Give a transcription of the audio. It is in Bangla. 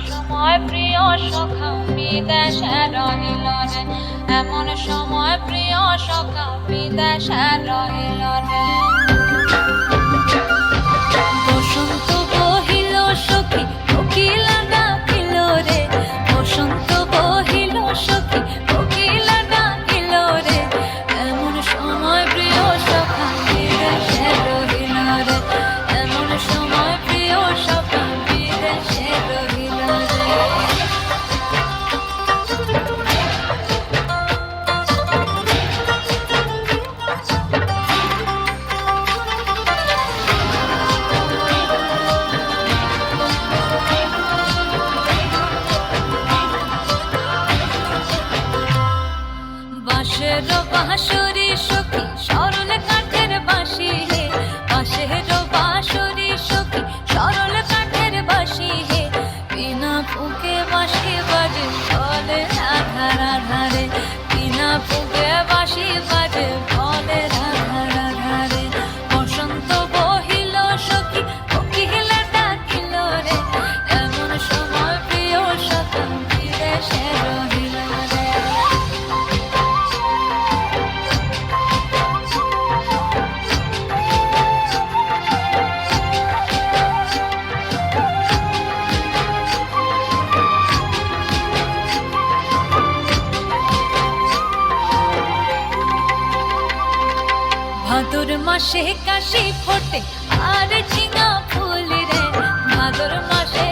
সময় প্রিয় সখা বিদেশে রহিল রে, এমন সময় প্রিয় সখা বিদেশে রহিল রে। বসন্ত বহিল সখী কোকিলা ডাকিল রে, বসন্ত বহিল সখী কোকিলা ডাকিল রে, এমন সময় প্রিয় সখা বিদেশে রহিল রে, এমন সময় প্রিয় সখা বিদেশে রহিল রে। বাঁশের বাঁশরি সখী সরল কাঠের বাঁশি হে, বাঁশের বাঁশরি সখী সরল কাঠের বাঁশি হে, বিনা ফুঁকে বাঁশি বাজে বলে আধার আধারে, বিনা ফুঁকে বাঁশি বাজে বলে আধার আধারে। বসন্ত বহিল সখী কোকিলা ডাকিল রে, এমন সময় প্রিয় সখা বিদেশে রহিল রে। ভাদর মাসে কাশি ফোটে আর ঝিঙা ফুল রে, ভাদর মাসে